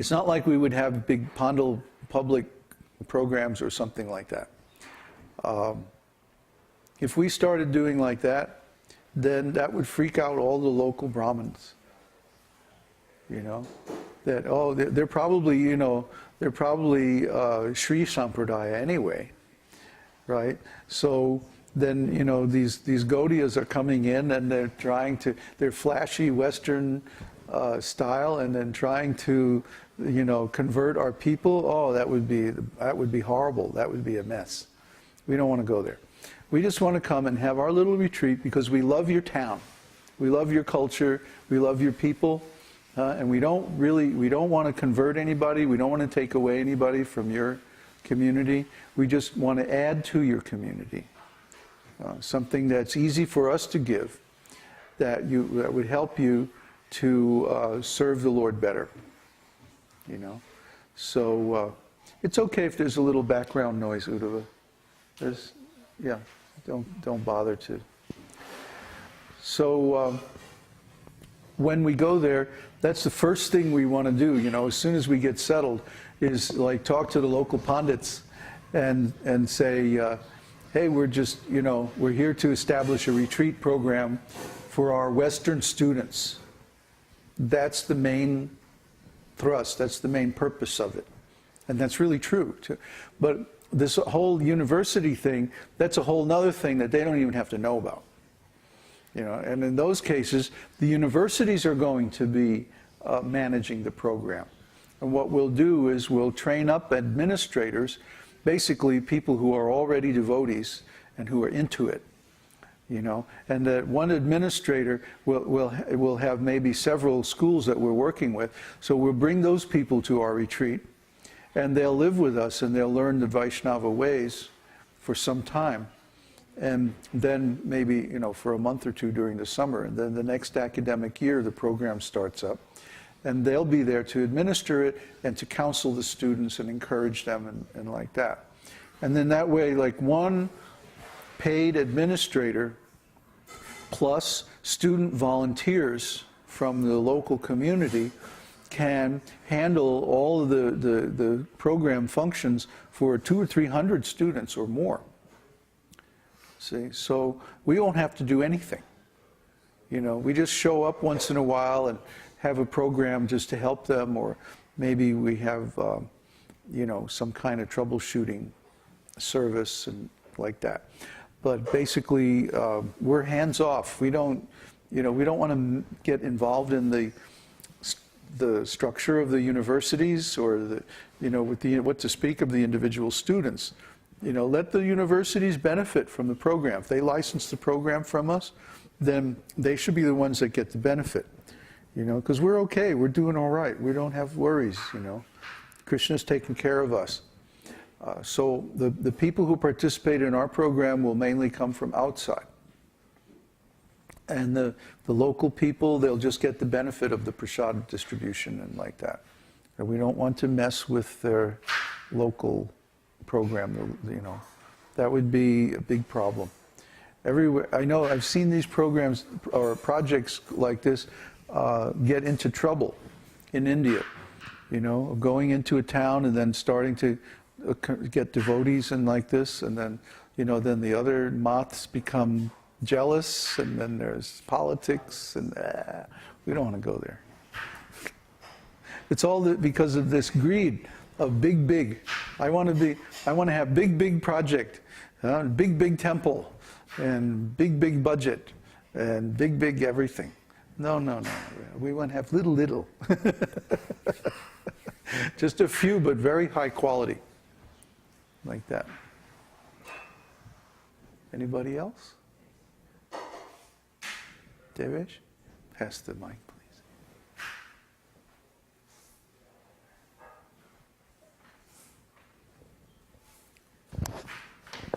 It's not like we would have big Pandal public programs or something like that. If we started doing like that, then that would freak out all the local Brahmins. You know, that, oh, they're probably, you know, they're probably Sri Sampradaya anyway, right? So then, you know, these Gaudiyas are coming in and they're flashy Western style, and then trying to, you know, convert our people. Oh, that would be horrible. That would be a mess. We don't want to go there. We just want to come and have our little retreat because we love your town. We love your culture. We love your people. And we don't want to convert anybody. We don't want to take away anybody from your community. We just want to add to your community. Something that's easy for us to give, that would help you to serve the Lord better. You know? So it's okay if there's a little background noise, Uddhava. Yeah, don't bother to. So when we go there, that's the first thing we want to do, you know, as soon as we get settled, is like talk to the local pandits and say, hey, we're just, you know, we're here to establish a retreat program for our Western students. That's the main thrust, that's the main purpose of it. And that's really true, too. But this whole university thing, that's a whole nother thing that they don't even have to know about. You know, and in those cases, the universities are going to be managing the program. And what we'll do is we'll train up administrators, basically people who are already devotees and who are into it. You know, and that one administrator will have maybe several schools that we're working with. So we'll bring those people to our retreat, and they'll live with us and they'll learn the Vaishnava ways for some time. And then maybe, you know, for a month or two during the summer. And then the next academic year, the program starts up. And they'll be there to administer it and to counsel the students and encourage them and like that. And then that way, like one paid administrator plus student volunteers from the local community can handle all of the program functions for 200 or 300 students or more. See, so we won't have to do anything. You know, we just show up once in a while and have a program just to help them, or maybe we have, you know, some kind of troubleshooting service and like that. But basically, we're hands off. We don't, you know, we don't want to get involved in the structure of the universities or the, you know, with what to speak of the individual students. You know, let the universities benefit from the program. If they license the program from us, then they should be the ones that get the benefit. You know, because we're okay, we're doing all right. We don't have worries, you know. Krishna's taking care of us. So the people who participate in our program will mainly come from outside. And the local people, they'll just get the benefit of the prasad distribution and like that. And we don't want to mess with their local program, you know. That would be a big problem. Everywhere, I know I've seen these programs or projects like this get into trouble in India, you know, going into a town and then starting to get devotees and like this, and then, you know, then the other maths become jealous, and then there's politics, and we don't want to go there. It's all because of this greed of big. I want to have big project, big temple, and big budget, and big everything. No. We want to have little. Just a few, but very high quality. Like that. Anybody else? Devesh? Pass the mic, please.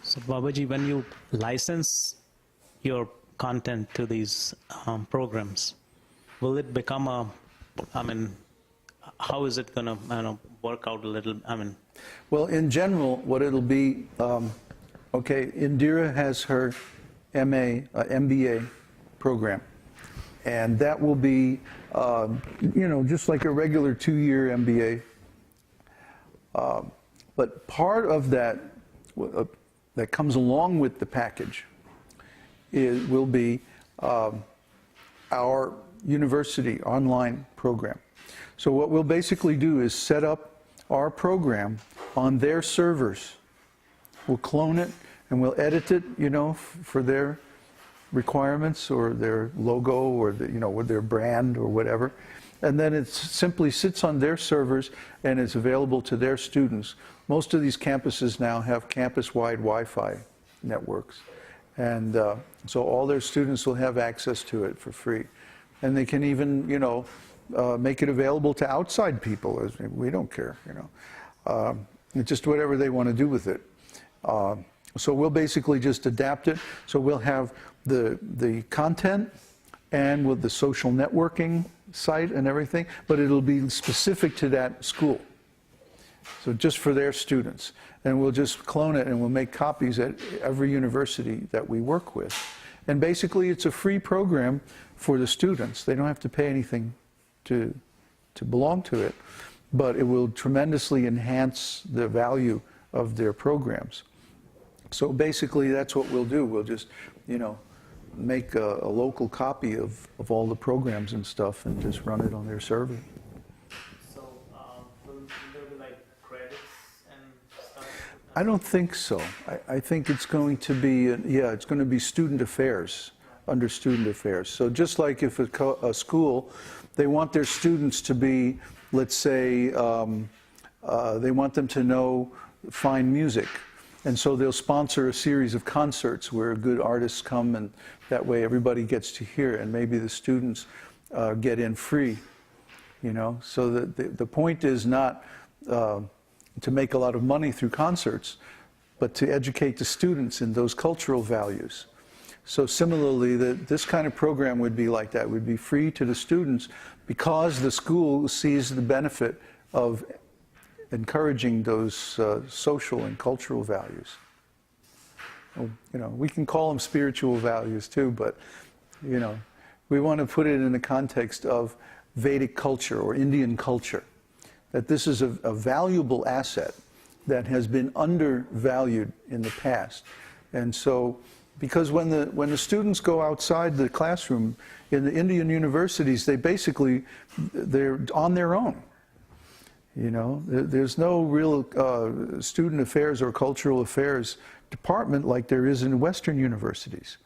So Babaji, when you license your content to these programs, will it become a, I mean, how is it going to work out a little, I mean? Well, in general, what it'll be, okay, Indira has her MBA program, And that will be, just like a regular 2-year MBA. But part of that that comes along with the package will be our university online program. So what we'll basically do is set up our program on their servers. We'll clone it and we'll edit it, for their requirements or their logo or with their brand or whatever. And then it simply sits on their servers and it's available to their students. Most of these campuses now have campus-wide Wi-Fi networks. And so all their students will have access to it for free. And they can even, make it available to outside people. We don't care, It's just whatever they want to do with it. So we'll basically just adapt it. So we'll have the content and with the social networking site and everything, but it'll be specific to that school. So just for their students. And we'll just clone it and we'll make copies at every university that we work with. And basically it's a free program for the students. They don't have to pay anything to belong to it, but it will tremendously enhance the value of their programs. So basically that's what we'll do. We'll just, make a local copy of all the programs and stuff and just run it on their server. So will there be like credits and stuff? I don't think so. I think it's going to be, it's going to be student affairs, under student affairs. So just like if a school, they want their students to be, let's say, they want them to know fine music. And so they'll sponsor a series of concerts where good artists come, and that way everybody gets to hear it, and maybe the students get in free, So the point is not to make a lot of money through concerts, but to educate the students in those cultural values. So similarly, this kind of program would be like that, would be free to the students because the school sees the benefit of encouraging those social and cultural values. We can call them spiritual values too, but, we want to put it in the context of Vedic culture or Indian culture, that this is a valuable asset that has been undervalued in the past. And so, because when the students go outside the classroom in the Indian universities, they're on their own. There's no real student affairs or cultural affairs department like there is in Western universities.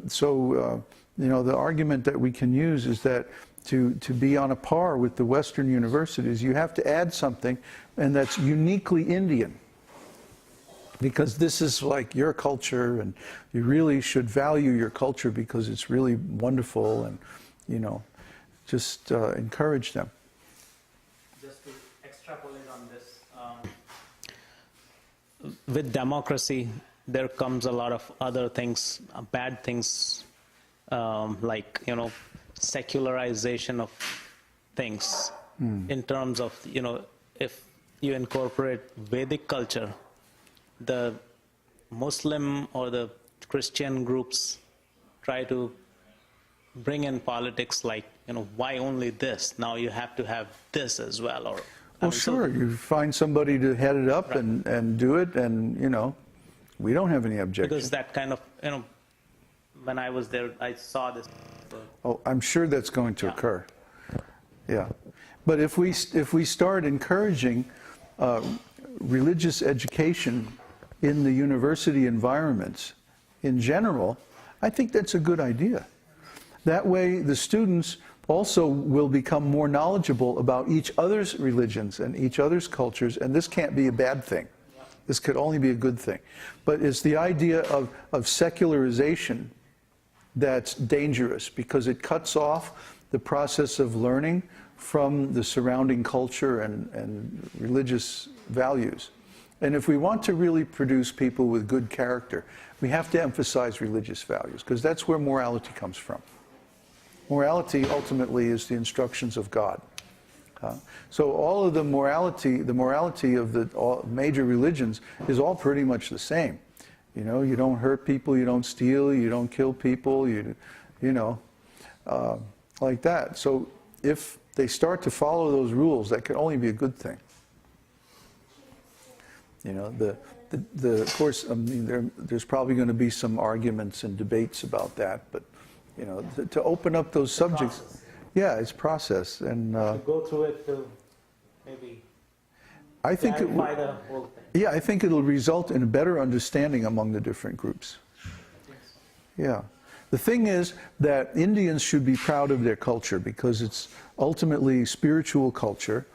So, the argument that we can use is that to be on a par with the Western universities, you have to add something, and that's uniquely Indian. Because this is like your culture, and you really should value your culture because it's really wonderful, and, just encourage them. Just to extrapolate on this, with democracy, there comes a lot of other things, bad things, like, secularization of things in terms of, if you incorporate Vedic culture, the Muslim or the Christian groups try to bring in politics like, why only this? Now you have to have this as well. Or Sure, you find somebody to head it up, right, and do it, and, we don't have any objection. Because that kind of, when I was there, I saw this. Oh, I'm sure that's going to occur. Yeah. But if we start encouraging religious education in the university environments in general, I think that's a good idea. That way the students also will become more knowledgeable about each other's religions and each other's cultures, and this can't be a bad thing. This could only be a good thing. But it's the idea of secularization that's dangerous, because it cuts off the process of learning from the surrounding culture and religious values. And if we want to really produce people with good character, we have to emphasize religious values, because that's where morality comes from. Morality ultimately is the instructions of God. So all of the morality of the major religions is all pretty much the same. You don't hurt people, you don't steal, you don't kill people, like that. So if they start to follow those rules, that can only be a good thing. You know, of course, I mean, there's probably going to be some arguments and debates about that, but you know, to open up those subjects, yeah, it's process, and To go through it to maybe I think clarify the whole thing. yeah, I think it'll result in a better understanding among the different groups. Yeah. The thing is that Indians should be proud of their culture because it's ultimately spiritual culture,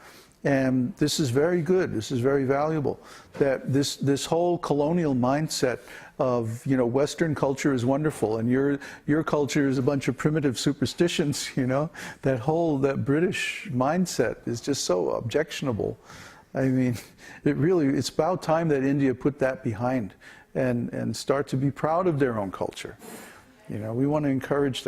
and this is very good. This is very valuable. That this whole colonial mindset of, you know, Western culture is wonderful and your culture is a bunch of primitive superstitions, you know, that British mindset is just so objectionable. I mean, it's about time that India put that behind and start to be proud of their own culture. You know, we want to encourage that.